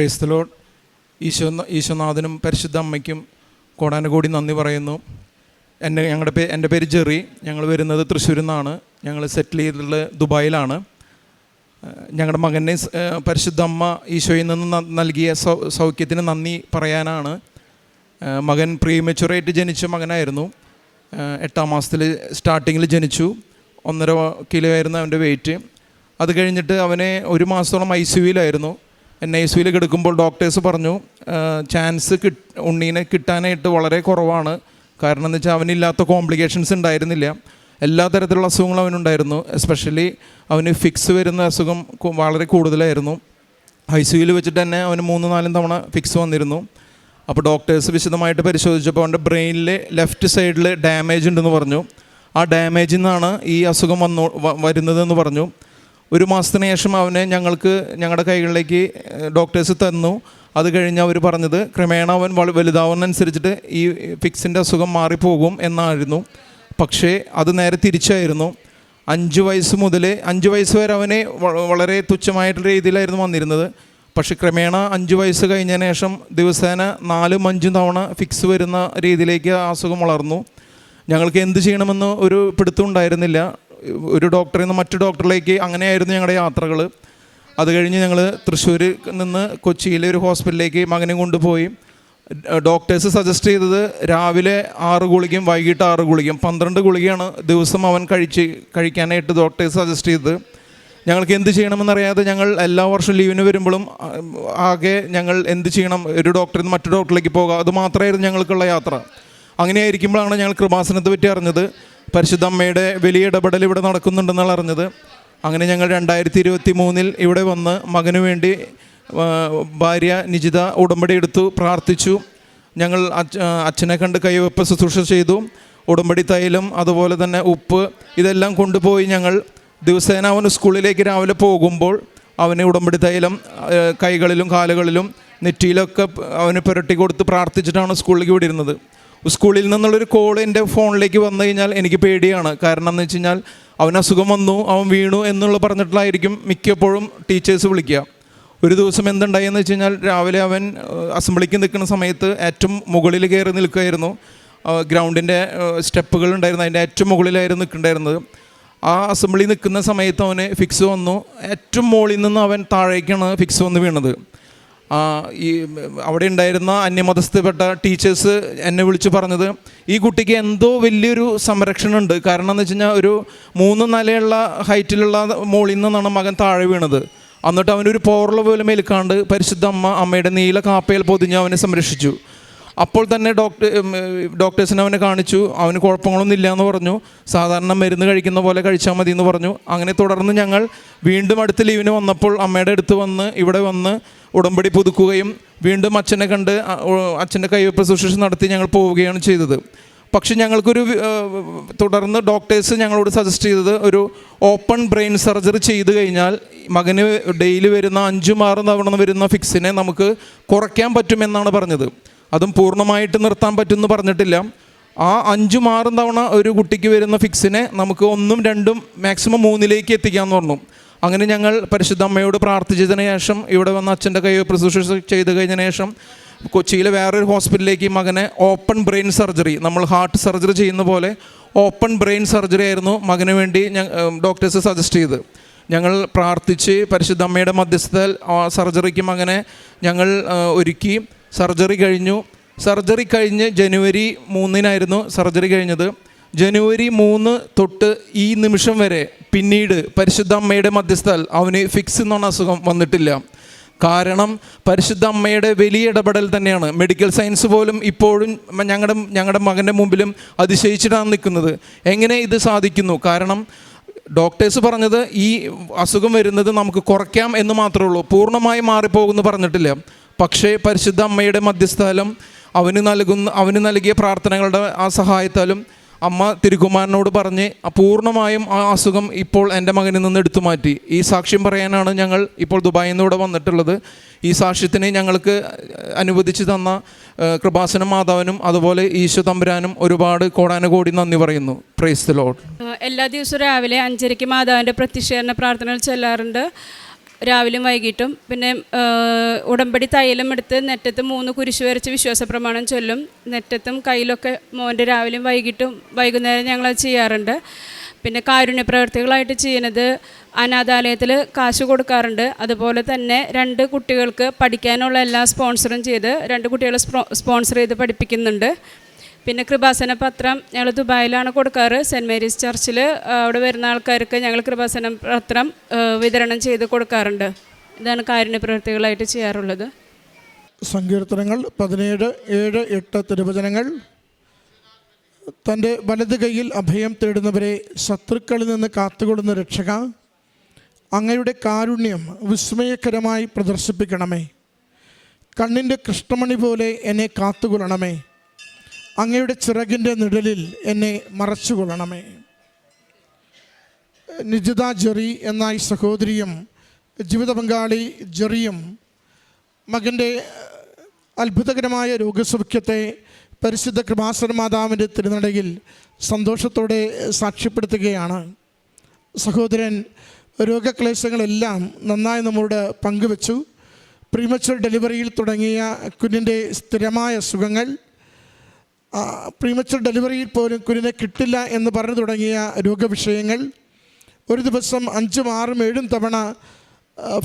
Praise the Lord. ഈശോനാഥനും പരിശുദ്ധ അമ്മയ്ക്കും കോടാനുകോടി നന്ദി പറയുന്നു. എൻ്റെ പേര് ജെറി. ഞങ്ങൾ വരുന്നത് തൃശ്ശൂരിൽ നിന്നാണ്. ഞങ്ങൾ സെറ്റിൽ ചെയ്തിട്ടുള്ളത് ദുബായിലാണ്. ഞങ്ങളുടെ മകനെ പരിശുദ്ധ അമ്മ ഈശോയിൽ നിന്ന് നൽകിയ സൗഖ്യത്തിന് നന്ദി പറയാനാണ്. മകൻ പ്രീമെച്യൂറായിട്ട് ജനിച്ച മകനായിരുന്നു. 8ാം മാസത്തിൽ സ്റ്റാർട്ടിങ്ങിൽ ജനിച്ചു. 1.5 കിലോ ആയിരുന്നു അവൻ്റെ വെയിറ്റ്. അത് കഴിഞ്ഞിട്ട് അവനെ 1 മാസത്തോളം ICUവിലായിരുന്നു. ICUവിൽ കിടക്കുമ്പോൾ ഡോക്ടേഴ്സ് പറഞ്ഞു ചാൻസ് ഉണ്ണീനെ കിട്ടാനായിട്ട് വളരെ കുറവാണ്. കാരണം എന്ന് വെച്ചാൽ അവനില്ലാത്ത കോംപ്ലിക്കേഷൻസ് ഉണ്ടായിരുന്നില്ല. എല്ലാ തരത്തിലുള്ള അസുഖങ്ങളും അവനുണ്ടായിരുന്നു. എസ്പെഷ്യലി അവന് ഫിക്സ് വരുന്ന അസുഖം വളരെ കൂടുതലായിരുന്നു. ICUവിൽ വെച്ചിട്ട് തന്നെ അവന് 3-4 തവണ ഫിക്സ് വന്നിരുന്നു. അപ്പോൾ ഡോക്ടേഴ്സ് വിശദമായിട്ട് പരിശോധിച്ചപ്പോൾ അവൻ്റെ ബ്രെയിനിൽ ലെഫ്റ്റ് സൈഡിൽ ഡാമേജ് ഉണ്ടെന്ന് പറഞ്ഞു. ആ ഡാമേജിൽ നിന്നാണ് ഈ അസുഖം വരുന്നതെന്ന് പറഞ്ഞു. 1 മാസത്തിന് ശേഷം അവനെ ഞങ്ങളുടെ കൈകളിലേക്ക് ഡോക്ടേഴ്സ് തന്നു. അത് കഴിഞ്ഞ് അവർ പറഞ്ഞത് ക്രമേണ അവൻ വലുതാവുന്നതനുസരിച്ചിട്ട് ഈ ഫിക്സിൻ്റെ അസുഖം മാറിപ്പോകും എന്നായിരുന്നു. പക്ഷേ അത് നേരെ തിരിച്ചായിരുന്നു. 5 വയസ്സ് മുതൽ 5 വയസ്സ് വരെ അവനെ വളരെ തുച്ഛമായിട്ടുള്ള രീതിയിലായിരുന്നു വന്നിരുന്നത്. പക്ഷേ ക്രമേണ 5 വയസ്സ് കഴിഞ്ഞതിന് ശേഷം ദിവസേന 4-5 തവണ ഫിക്സ് വരുന്ന രീതിയിലേക്ക് ആ അസുഖം വളർന്നു. ഞങ്ങൾക്ക് എന്ത് ചെയ്യണമെന്ന് ഒരു പിടുത്തം ഉണ്ടായിരുന്നില്ല. ഒരു ഡോക്ടറിൽ നിന്ന് മറ്റു ഡോക്ടറിലേക്ക് അങ്ങനെയായിരുന്നു ഞങ്ങളുടെ യാത്രകൾ. അത് കഴിഞ്ഞ് ഞങ്ങൾ തൃശ്ശൂരിൽ നിന്ന് കൊച്ചിയിലെ ഒരു ഹോസ്പിറ്റലിലേക്ക് മകനെ കൊണ്ടുപോയി. ഡോക്ടേഴ്സ് സജസ്റ്റ് ചെയ്തത് രാവിലെ 6 ഗുളികയും വൈകിട്ട് 6 ഗുളികയും 12 ഗുളികയാണ് ദിവസം അവൻ കഴിക്കാനായിട്ട് ഡോക്ടേഴ്സ് സജസ്റ്റ് ചെയ്തത്. ഞങ്ങൾക്ക് എന്ത് ചെയ്യണമെന്നറിയാതെ ഞങ്ങൾ എല്ലാ വർഷവും ലീവിന് വരുമ്പോഴും ആകെ ഞങ്ങൾ എന്ത് ചെയ്യണം, ഒരു ഡോക്ടറിൽ നിന്ന് മറ്റു ഡോക്ടറിലേക്ക് പോകുക, അത് മാത്രമായിരുന്നു ഞങ്ങൾക്കുള്ള യാത്ര. അങ്ങനെയായിരിക്കുമ്പോഴാണ് ഞങ്ങൾ കൃപാസനത്തെ പറ്റി അറിഞ്ഞത്. പരിശുദ്ധ അമ്മയുടെ വലിയ ഇടപെടൽ ഇവിടെ നടക്കുന്നുണ്ടെന്നാണ് അറിഞ്ഞത്. അങ്ങനെ ഞങ്ങൾ 2023 ഇവിടെ വന്ന് മകന് വേണ്ടി ഭാര്യ നിജിത ഉടമ്പടി എടുത്തു, പ്രാർത്ഥിച്ചു. ഞങ്ങൾ അച്ഛനെ കണ്ട് കൈവെപ്പ് ശുശ്രൂഷ ചെയ്തു. ഉടമ്പടി തൈലം അതുപോലെ തന്നെ ഉപ്പ് ഇതെല്ലാം കൊണ്ടുപോയി ഞങ്ങൾ ദിവസേന അവന് സ്കൂളിലേക്ക് രാവിലെ പോകുമ്പോൾ അവന് ഉടമ്പടി തൈലം കൈകളിലും കാലുകളിലും നെറ്റിയിലൊക്കെ അവന് പുരട്ടി കൊടുത്ത് പ്രാർത്ഥിച്ചിട്ടാണ് സ്കൂളിലേക്ക് വിടിരുന്നത്. സ്കൂളിൽ നിന്നുള്ളൊരു കോൾ എൻ്റെ ഫോണിലേക്ക് വന്നു കഴിഞ്ഞാൽ എനിക്ക് പേടിയാണ്. കാരണം എന്ന് വെച്ച് കഴിഞ്ഞാൽ അവന് അസുഖം വന്നു, അവൻ വീണു എന്നുള്ള പറഞ്ഞിട്ടുള്ളതായിരിക്കും മിക്കപ്പോഴും ടീച്ചേഴ്സ് വിളിക്കുക. ഒരു ദിവസം എന്തുണ്ടായെന്ന് വെച്ച് കഴിഞ്ഞാൽ രാവിലെ അവൻ അസംബ്ലിക്ക് നിൽക്കുന്ന സമയത്ത് ഏറ്റവും മുകളിൽ കയറി നിൽക്കുകയായിരുന്നു. ഗ്രൗണ്ടിൻ്റെ സ്റ്റെപ്പുകൾ ഉണ്ടായിരുന്നു, അതിൻ്റെ ഏറ്റവും മുകളിലായിരുന്നു നിൽക്കുന്നുണ്ടായിരുന്നത്. ആ അസംബ്ലി നിൽക്കുന്ന സമയത്ത് അവന് ഫിക്സ് വന്നു. ഏറ്റവും മുകളിൽ നിന്ന് അവൻ താഴേക്കാണ് ഫിക്സ് വന്ന് വീണത്. ഈ അവിടെ ഉണ്ടായിരുന്ന അന്യമതസ്ഥപ്പെട്ട ടീച്ചേഴ്സ് എന്നെ വിളിച്ച് പറഞ്ഞത് ഈ കുട്ടിക്ക് എന്തോ വലിയൊരു സംരക്ഷണം ഉണ്ട്. കാരണം എന്ന് വെച്ച് കഴിഞ്ഞാൽ ഒരു 3 നിലയുള്ള ഹൈറ്റിലുള്ള മുകളിൽ നിന്നാണ് മകൻ താഴെ വീണത്. എന്നിട്ട് അവനൊരു പോർല പോലും ഏൽക്കാണ്ട് പരിശുദ്ധ അമ്മയുടെ നീല കാപ്പയിൽ പൊതിഞ്ഞ് അവനെ സംരക്ഷിച്ചു. അപ്പോൾ തന്നെ ഡോക്ടേഴ്സിനെ അവനെ കാണിച്ചു. അവന് കുഴപ്പങ്ങളൊന്നും ഇല്ല എന്ന് പറഞ്ഞു. സാധാരണ മരുന്ന് കഴിക്കുന്ന പോലെ കഴിച്ചാൽ മതി എന്ന് പറഞ്ഞു. അങ്ങനെ തുടർന്ന് ഞങ്ങൾ വീണ്ടും അടുത്ത ലീവിന് വന്നപ്പോൾ അമ്മയുടെ അടുത്ത് വന്ന് ഇവിടെ വന്ന് ഉടമ്പടി പുതുക്കുകയും വീണ്ടും അച്ഛനെ കണ്ട് അച്ഛൻ്റെ കൈവെപ്പ് ശുശ്രൂഷ നടത്തി ഞങ്ങൾ പോവുകയാണ് ചെയ്തത്. പക്ഷെ ഞങ്ങൾക്കൊരു തുടർന്ന് ഡോക്ടേഴ്സ് ഞങ്ങളോട് സജസ്റ്റ് ചെയ്തത് ഒരു ഓപ്പൺ ബ്രെയിൻ സർജറി ചെയ്ത് കഴിഞ്ഞാൽ മകന് ഡെയിലി വരുന്ന 5-6 തവണ വരുന്ന ഫിക്സിനെ നമുക്ക് കുറയ്ക്കാൻ പറ്റുമെന്നാണ് പറഞ്ഞത്. അതും പൂർണ്ണമായിട്ട് നിർത്താൻ പറ്റുമെന്ന് പറഞ്ഞിട്ടില്ല. ആ 5-6 തവണ ഒരു കുട്ടിക്ക് വരുന്ന ഫിക്സിനെ നമുക്ക് 1-2 മാക്സിമം 3 എത്തിക്കാമെന്ന് പറഞ്ഞു. അങ്ങനെ ഞങ്ങൾ പരിശുദ്ധ അമ്മയോട് പ്രാർത്ഥിച്ചതിന് ശേഷം ഇവിടെ വന്ന് അച്ഛൻ്റെ കൈവെപ്പ് ശുശ്രൂഷ ചെയ്ത് കഴിഞ്ഞതിന് ശേഷം കൊച്ചിയിലെ വേറൊരു ഹോസ്പിറ്റലിലേക്ക് മകനെ ഓപ്പൺ ബ്രെയിൻ സർജറി, നമ്മൾ ഹാർട്ട് സർജറി ചെയ്യുന്ന പോലെ ഓപ്പൺ ബ്രെയിൻ സർജറി ആയിരുന്നു മകന് വേണ്ടി ഡോക്ടേഴ്സ് സജസ്റ്റ് ചെയ്ത്. ഞങ്ങൾ പ്രാർത്ഥിച്ച് പരിശുദ്ധ അമ്മയുടെ മധ്യസ്ഥതയിൽ സർജറിക്ക് മകനെ ഞങ്ങൾ ഒരുക്കി. സർജറി കഴിഞ്ഞ് ജനുവരി 3 സർജറി കഴിഞ്ഞത്. ജനുവരി 3 തൊട്ട് ഈ നിമിഷം വരെ പിന്നീട് പരിശുദ്ധ അമ്മയുടെ മധ്യസ്ഥതയിൽ അവന് ഫിക്സ് എന്ന അസുഖം വന്നിട്ടില്ല. കാരണം പരിശുദ്ധ അമ്മയുടെ വലിയ ഇടപെടൽ തന്നെയാണ്. മെഡിക്കൽ സയൻസ് പോലും ഇപ്പോഴും ഞങ്ങളുടെ മകൻ്റെ മുമ്പിലും അതിശയിച്ചിട്ടാണ് നിൽക്കുന്നത്. എങ്ങനെ ഇത് സാധിക്കുന്നു? കാരണം ഡോക്ടേഴ്സ് പറഞ്ഞത് ഈ അസുഖം വരുന്നത് നമുക്ക് കുറയ്ക്കാം എന്ന് മാത്രമേ ഉള്ളൂ, പൂർണ്ണമായി മാറിപ്പോകുമെന്ന് പറഞ്ഞിട്ടില്ല. പക്ഷേ പരിശുദ്ധ അമ്മയുടെ മധ്യസ്ഥതയിലും അവന് നൽകിയ പ്രാർത്ഥനകളുടെ ആ സഹായത്താലും അമ്മ തിരുക്കുമാരനോട് പറഞ്ഞ് പൂർണ്ണമായും ആ അസുഖം ഇപ്പോൾ എൻ്റെ മകനിൽ നിന്ന് എടുത്തു മാറ്റി. ഈ സാക്ഷ്യം പറയാനാണ് ഞങ്ങൾ ഇപ്പോൾ ദുബായിൽ നിന്ന് ഇവിടെ വന്നിട്ടുള്ളത്. ഈ സാക്ഷ്യത്തിന് ഞങ്ങൾക്ക് അനുവദിച്ചു തന്ന കൃപാസന മാതാവിനും അതുപോലെ ഈശോ തമ്പുരാനും ഒരുപാട് കോടാനുകോടി നന്ദി പറയുന്നു. Praise the Lord. എല്ലാ ദിവസവും രാവിലെ 5:30 മാതാവിൻ്റെ പ്രത്യക്ഷീകരണ പ്രാർത്ഥനകൾ ചൊല്ലാറുണ്ട്. രാവിലെയും വൈകിട്ടും. പിന്നെ ഉടമ്പടി തൈലം എടുത്ത് നെറ്റത്ത് 3 കുരിശ് വരച്ച് വിശ്വാസ പ്രമാണം ചൊല്ലും. നെറ്റത്തും കയ്യിലൊക്കെ മോൻ്റെ രാവിലെയും വൈകിട്ടും വൈകുന്നേരം ഞങ്ങളത് ചെയ്യാറുണ്ട്. പിന്നെ കാരുണ്യ പ്രവർത്തികളായിട്ട് ചെയ്യുന്നത് അനാഥാലയത്തിൽ കാശ് കൊടുക്കാറുണ്ട്. അതുപോലെ തന്നെ 2 കുട്ടികൾക്ക് പഠിക്കാനുള്ള എല്ലാ സ്പോൺസറും ചെയ്ത് 2 കുട്ടികളെ സ്പോൺസർ ചെയ്ത് പഠിപ്പിക്കുന്നുണ്ട്. പിന്നെ കൃപാസന പത്രം ഞങ്ങൾ ദുബായിലാണ് കൊടുക്കാറ്. സെൻറ്റ് മേരീസ് ചർച്ചിൽ അവിടെ വരുന്ന ആൾക്കാർക്ക് ഞങ്ങൾ കൃപാസന പത്രം വിതരണം ചെയ്ത് കൊടുക്കാറുണ്ട്. ഇതാണ് കാരുണ്യ പ്രവൃത്തികളായിട്ട് ചെയ്യാറുള്ളത്. സങ്കീർത്തനങ്ങൾ 17, 7, 8 തിരുവചനങ്ങൾ. തൻ്റെ വലത് കൈയിൽ അഭയം തേടുന്നവരെ ശത്രുക്കളിൽ നിന്ന് കാത്തുകൊള്ളുന്ന രക്ഷക, അങ്ങയുടെ കാരുണ്യം വിസ്മയകരമായി പ്രദർശിപ്പിക്കണമേ. കണ്ണിൻ്റെ കൃഷ്ണമണി പോലെ എന്നെ കാത്തുകൊള്ളണമേ. അങ്ങയുടെ ചിറകിൻ്റെ നിഴലിൽ എന്നെ മറച്ചുകൊള്ളണമേ. നിജിത ജെറി എന്ന ഈ സഹോദരിയും ജീവിത പങ്കാളി ജെറിയും മകൻ്റെ അത്ഭുതകരമായ രോഗസൗഖ്യത്തെ പരിശുദ്ധ കൃപാസന മാതാവിൻ്റെ തിരുനടയിൽ സന്തോഷത്തോടെ സാക്ഷ്യപ്പെടുത്തുകയാണ്. സഹോദരൻ രോഗക്ലേശങ്ങളെല്ലാം നന്നായി നമ്മോട് പങ്കുവച്ചു. പ്രീമച്വർ ഡെലിവറിയിൽ തുടങ്ങിയ കുഞ്ഞിൻ്റെ സ്ഥിരമായ സുഖങ്ങൾ, പ്രീമച്വർ ഡെലിവറിയിൽ പോലും കുഞ്ഞിനെ കിട്ടില്ല എന്ന് പറഞ്ഞു തുടങ്ങിയ രോഗവിഷയങ്ങൾ, ഒരു ദിവസം 5, 6, 7 തവണ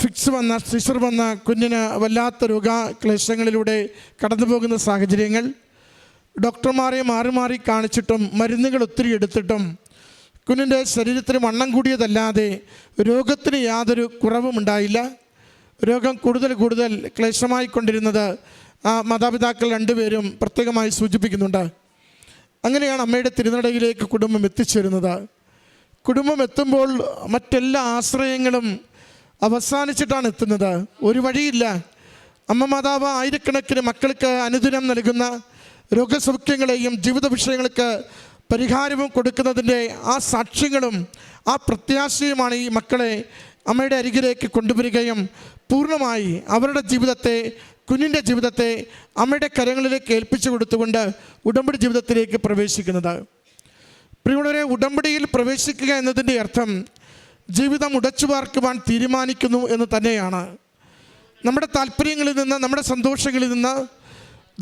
ഫിക്സ് വന്ന സിസർ വന്ന കുഞ്ഞിന് വല്ലാത്ത രോഗക്ലേശങ്ങളിലൂടെ കടന്നു പോകുന്ന സാഹചര്യങ്ങൾ, ഡോക്ടർമാരെ മാറി മാറി കാണിച്ചിട്ടും മരുന്നുകൾ ഒത്തിരി എടുത്തിട്ടും കുഞ്ഞിൻ്റെ ശരീരത്തിന് വണ്ണം കൂടിയതല്ലാതെ രോഗത്തിന് യാതൊരു കുറവുമുണ്ടായില്ല. രോഗം കൂടുതൽ ക്ലേശമായിക്കൊണ്ടിരുന്നത് മാതാപിതാക്കൾ 2 പേരും പ്രത്യേകമായി സൂചിപ്പിക്കുന്നുണ്ട്. അങ്ങനെയാണ് അമ്മയുടെ തിരുനടയിലേക്ക് കുടുംബം എത്തിച്ചേരുന്നത്. കുടുംബം എത്തുമ്പോൾ മറ്റെല്ലാ ആശ്രയങ്ങളും അവസാനിച്ചിട്ടാണ് എത്തുന്നത്. ഒരു വഴിയില്ല. അമ്മ മാതാവ് ആയിരക്കണക്കിന് മക്കൾക്ക് അനുദിനം നൽകുന്ന രോഗസൗഖ്യങ്ങളെയും ജീവിത വിഷയങ്ങൾക്ക് പരിഹാരവും കൊടുക്കുന്നതിൻ്റെ ആ സാക്ഷ്യങ്ങളും ആ പ്രത്യാശയുമാണ് ഈ മക്കളെ അമ്മയുടെ അരികിലേക്ക് കൊണ്ടുവരികയും പൂർണ്ണമായി അവരുടെ ജീവിതത്തെ, കുഞ്ഞിൻ്റെ ജീവിതത്തെ അമ്മയുടെ കരങ്ങളിലേക്ക് ഏൽപ്പിച്ചു കൊടുത്തുകൊണ്ട് ഉടമ്പടി ജീവിതത്തിലേക്ക് പ്രവേശിക്കുന്നത്. പ്രിയമുള്ളവരെ, ഉടമ്പടിയിൽ പ്രവേശിക്കുക എന്നതിൻ്റെ അർത്ഥം ജീവിതം ഉടച്ചു വാർക്കുവാൻ തീരുമാനിക്കുന്നു എന്ന് തന്നെയാണ്. നമ്മുടെ താല്പര്യങ്ങളിൽ നിന്ന്, നമ്മുടെ സന്തോഷങ്ങളിൽ നിന്ന്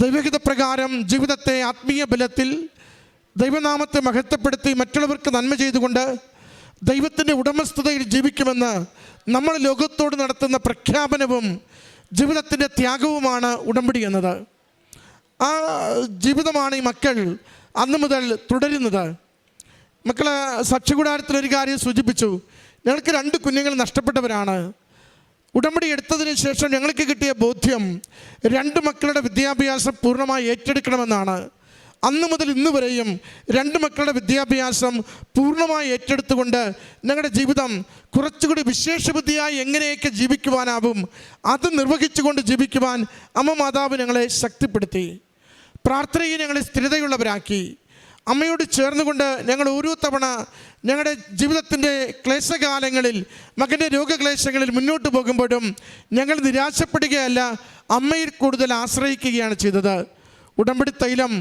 ദൈവഹിത പ്രകാരം ജീവിതത്തെ ആത്മീയ ബലത്തിൽ ദൈവനാമത്തെ മഹത്വപ്പെടുത്തി മറ്റുള്ളവർക്ക് നന്മ ചെയ്തുകൊണ്ട് ദൈവത്തിൻ്റെ ഉടമസ്ഥതയിൽ ജീവിക്കുമെന്ന് നമ്മൾ ലോകത്തോട് നടത്തുന്ന പ്രഖ്യാപനവും ജീവിതത്തിൻ്റെ ത്യാഗവുമാണ് ഉടമ്പടി എന്നത്. ആ ജീവിതമാണ് ഈ മക്കൾ അന്ന് മുതൽ തുടരുന്നത്. മക്കൾ സാക്ഷ്യകൂടാരത്തിലൊരു കാര്യം സൂചിപ്പിച്ചു. ഞങ്ങൾക്ക് 2 കുഞ്ഞുങ്ങൾ നഷ്ടപ്പെട്ടവരാണ്. ഉടമ്പടി എടുത്തതിന് ശേഷം ഞങ്ങൾക്ക് കിട്ടിയ ബോധ്യം 2 മക്കളുടെ വിദ്യാഭ്യാസം പൂർണ്ണമായി ഏറ്റെടുക്കണമെന്നാണ്. അന്ന് മുതൽ ഇന്ന് വരെയും 2 മക്കളുടെ വിദ്യാഭ്യാസം പൂർണ്ണമായി ഏറ്റെടുത്തുകൊണ്ട് ഞങ്ങളുടെ ജീവിതം കുറച്ചുകൂടി വിശേഷബുദ്ധിയായി എങ്ങനെയൊക്കെ ജീവിക്കുവാനാവും അത് നിർവഹിച്ചുകൊണ്ട് ജീവിക്കുവാൻ അമ്മ മാതാവ് ഞങ്ങളെ ശക്തിപ്പെടുത്തി. പ്രാർത്ഥനയിൽ ഞങ്ങളെ സ്ഥിരതയുള്ളവരാക്കി. അമ്മയോട് ചേർന്നുകൊണ്ട് ഞങ്ങൾ ഓരോ തവണ ഞങ്ങളുടെ ജീവിതത്തിൻ്റെ ക്ലേശകാലങ്ങളിൽ, മകൻ്റെ രോഗക്ലേശങ്ങളിൽ മുന്നോട്ട് പോകുമ്പോഴും ഞങ്ങൾ നിരാശപ്പെടുകയല്ല, അമ്മയിൽ കൂടുതൽ ആശ്രയിക്കുകയാണ് ചെയ്തത്. ഉടമ്പടി തൈലം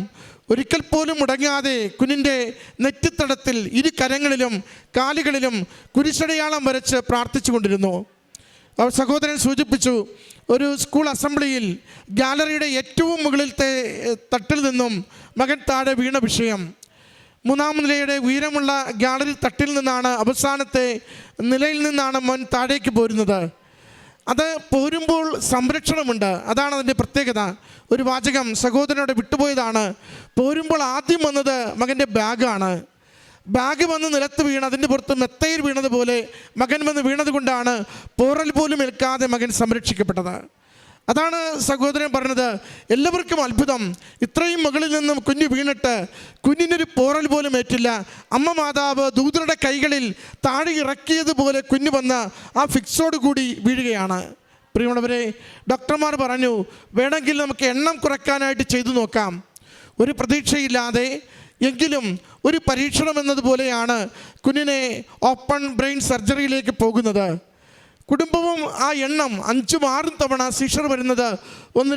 ഒരിക്കൽ പോലും മുടങ്ങാതെ കുഞ്ഞിൻ്റെ നെറ്റിത്തടത്തിൽ 2 കരങ്ങളിലും കാലുകളിലും കുരിശടയാളം വരച്ച് പ്രാർത്ഥിച്ചു കൊണ്ടിരുന്നു. സഹോദരൻ സൂചിപ്പിച്ചു, ഒരു സ്കൂൾ അസംബ്ലിയിൽ ഗാലറിയുടെ ഏറ്റവും മുകളിലത്തെ തട്ടിൽ നിന്നും മകൻ താഴെ വീണ വിഷയം. 3-ാം നിലയുടെ ഉയരമുള്ള ഗാലറി തട്ടിൽ നിന്നാണ്, അവസാനത്തെ നിലയിൽ നിന്നാണ് മോൻ താഴേക്ക് പോരുന്നത്. അത് പോരുമ്പോൾ സംരക്ഷണമുണ്ട്. അതാണ് അതിൻ്റെ പ്രത്യേകത. ഒരു വാചകം സഹോദരനോട് വിട്ടുപോയതാണ്. പോരുമ്പോൾ ആദ്യം വന്നത് മകൻ്റെ ബാഗാണ്. ബാഗ് വന്ന് നിലത്ത് വീണ് അതിൻ്റെ പുറത്ത് മെത്തയിൽ വീണതുപോലെ മകൻ വന്ന് വീണത് കൊണ്ടാണ് പോറൽ പോലും ഏൽക്കാതെ മകൻ സംരക്ഷിക്കപ്പെട്ടത്. അതാണ് സഹോദരൻ പറഞ്ഞത്. എല്ലാവർക്കും അത്ഭുതം. ഇത്രയും മുകളിൽ നിന്നും കുഞ്ഞ് വീണിട്ട് കുഞ്ഞിനൊരു പോറൽ പോലും ഏറ്റില്ല. അമ്മ മാതാവ് ദൂതരുടെ കൈകളിൽ താഴെ ഇറക്കിയതുപോലെ കുഞ്ഞ് വന്ന് ആ ഫിക്സോട് കൂടി വീഴുകയാണ്. പ്രിയമുള്ളവരെ, ഡോക്ടർമാർ പറഞ്ഞു വേണമെങ്കിൽ നമുക്ക് എണ്ണം കുറയ്ക്കാനായിട്ട് ചെയ്തു നോക്കാം. ഒരു പ്രതീക്ഷയില്ലാതെ എങ്കിലും ഒരു പരീക്ഷണം എന്നതുപോലെയാണ് കുഞ്ഞിനെ ഓപ്പൺ ബ്രെയിൻ സർജറിയിലേക്ക് പോകുന്നത്. കുടുംബവും ആ എണ്ണം 5-6 തവണ സീഷർ വരുന്നത് 1,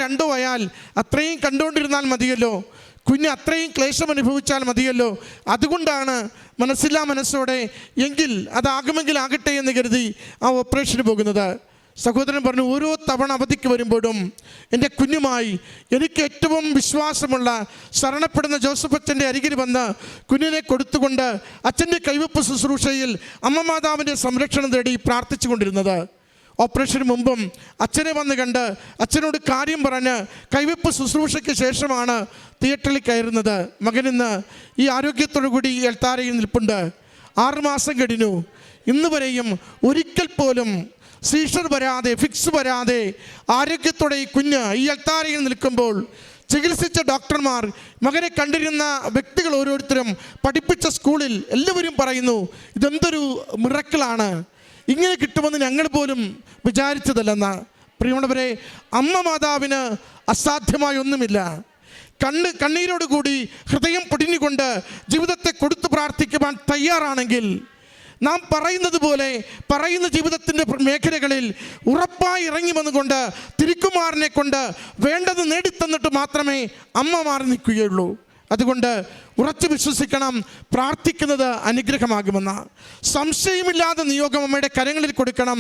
2 ആയാൽ അത്രയും കണ്ടുകൊണ്ടിരുന്നാൽ മതിയല്ലോ. കുഞ്ഞ് അത്രയും ക്ലേശം അനുഭവിച്ചാൽ മതിയല്ലോ, അതുകൊണ്ടാണ് മനസ്സില്ലാ മനസ്സോടെ എങ്കിൽ അതാകുമെങ്കിൽ ആകട്ടെ എന്ന് കരുതി ആ ഓപ്പറേഷന് പോകുന്നത്. സഹോദരൻ പറഞ്ഞു, ഓരോ തവണ അവധിക്ക് വരുമ്പോഴും എൻ്റെ കുഞ്ഞുമായി എനിക്ക് ഏറ്റവും വിശ്വാസമുള്ള ശരണപ്പെടുന്ന ജോസഫ് അച്ഛൻ്റെ അരികിൽ വന്ന് കുഞ്ഞിനെ കൊടുത്തുകൊണ്ട് അച്ഛൻ്റെ കൈവപ്പ് ശുശ്രൂഷയിൽ അമ്മ മാതാവിൻ്റെ സംരക്ഷണം തേടി പ്രാർത്ഥിച്ചു കൊണ്ടിരുന്നത്. ഓപ്പറേഷന് മുമ്പും അച്ഛനെ വന്ന് കണ്ട് അച്ഛനോട് കാര്യം പറഞ്ഞ് കൈവപ്പ് ശുശ്രൂഷയ്ക്ക് ശേഷമാണ് തിയേറ്ററിൽ കയറുന്നത്. മകനിന്ന് ഈ ആരോഗ്യത്തോടു കൂടി ഈ എൽത്താരയിൽ നിൽപ്പുണ്ട്. 6 മാസം കഴിഞ്ഞു. ഇന്ന് വരെയും ഒരിക്കൽ പോലും സീഷർ വരാതെ, ഫിക്സ് വരാതെ ആരോഗ്യത്തോടെ ഈ കുഞ്ഞ് ഈ എൽത്താരയിൽ നിൽക്കുമ്പോൾ ചികിത്സിച്ച ഡോക്ടർമാർ, മകനെ കണ്ടിരുന്ന വ്യക്തികൾ ഓരോരുത്തരും, പഠിപ്പിച്ച സ്കൂളിൽ എല്ലാവരും പറയുന്നു ഇതെന്തൊരു മിറക്കിളാണ്, ഇങ്ങനെ കിട്ടുമെന്ന് ഞങ്ങൾ പോലും വിചാരിച്ചതല്ലെന്ന്. പ്രിയമുള്ളവരെ, അമ്മ മാതാവിന് അസാധ്യമായ ഒന്നുമില്ല. കണ്ണീരോടുകൂടി ഹൃദയം പൊടിഞ്ഞുകൊണ്ട് ജീവിതത്തെ കൊടുത്തു പ്രാർത്ഥിക്കുവാൻ തയ്യാറാണെങ്കിൽ നാം പറയുന്നത് പോലെ പറയുന്ന ജീവിതത്തിൻ്റെ മേഖലകളിൽ ഉറപ്പായി ഇറങ്ങി വന്നുകൊണ്ട് തിരുക്കുമാരനെ കൊണ്ട് വേണ്ടത് നേടിത്തന്നിട്ട് മാത്രമേ അമ്മ മാറി നിൽക്കുകയുള്ളൂ. അതുകൊണ്ട് ഉറച്ചു വിശ്വസിക്കണം, പ്രാർത്ഥിക്കുന്നത് അനുഗ്രഹമാകുമെന്ന്. സംശയമില്ലാതെ നിയോഗം അമ്മയുടെ കരങ്ങളിൽ കൊടുക്കണം.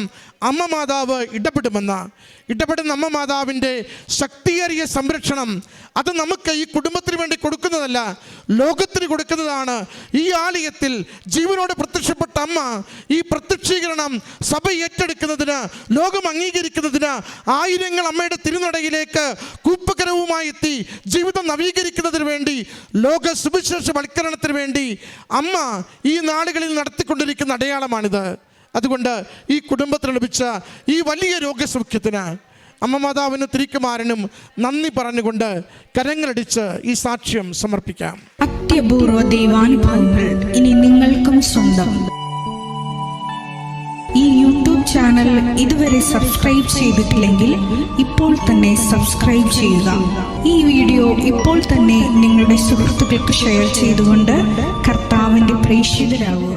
അമ്മ മാതാവ് ഇടപെടുമെന്ന്. ഇടപെടുന്ന അമ്മ മാതാവിൻ്റെ ശക്തിയേറിയ സംരക്ഷണം അത് നമുക്ക് ഈ കുടുംബത്തിന് വേണ്ടി കൊടുക്കുന്നതല്ല, ലോകത്തിന് കൊടുക്കുന്നതാണ്. ഈ ആലയത്തിൽ ജീവനോട് പ്രത്യക്ഷപ്പെട്ട അമ്മ ഈ പ്രത്യക്ഷീകരണം സഭ ഏറ്റെടുക്കുന്നതിന്, ലോകം അംഗീകരിക്കുന്നതിന് ആയിരങ്ങൾ അമ്മയുടെ തിരുനടയിലേക്ക് കൂപ്പകരവുമായി എത്തി ജീവിതം നവീകരിക്കുന്നതിന് വേണ്ടി, ലോക സുവിശേഷവൽക്കരണത്തിന് വേണ്ടി അമ്മ ഈ നാളുകളിൽ നടത്തിക്കൊണ്ടിരിക്കുന്ന അടയാളമാണിത്. അതുകൊണ്ട് ഈ കുടുംബത്തിന് ലഭിച്ച ഈ വലിയ രോഗസൗഖ്യത്തിന് അമ്മ മാതാവിനും തിരുക്കുമാരനും നന്ദി പറഞ്ഞുകൊണ്ട് കരങ്ങളടിച്ച് ഈ സാക്ഷ്യം സമർപ്പിക്കാം. അത്യപൂർവ ദൈവാനുഭവങ്ങൾ ഇനി നിങ്ങൾക്കും സ്വന്തം. ഈ യൂട്യൂബ് ചാനൽ ഇതുവരെ സബ്സ്ക്രൈബ് ചെയ്തിട്ടില്ലെങ്കിൽ ഇപ്പോൾ തന്നെ സബ്സ്ക്രൈബ് ചെയ്യുക. ഈ വീഡിയോ ഇപ്പോൾ തന്നെ നിങ്ങളുടെ സുഹൃത്തുക്കൾക്ക് ഷെയർ ചെയ്തുകൊണ്ട് കർത്താവിൻ്റെ പ്രേക്ഷിതരാകുക.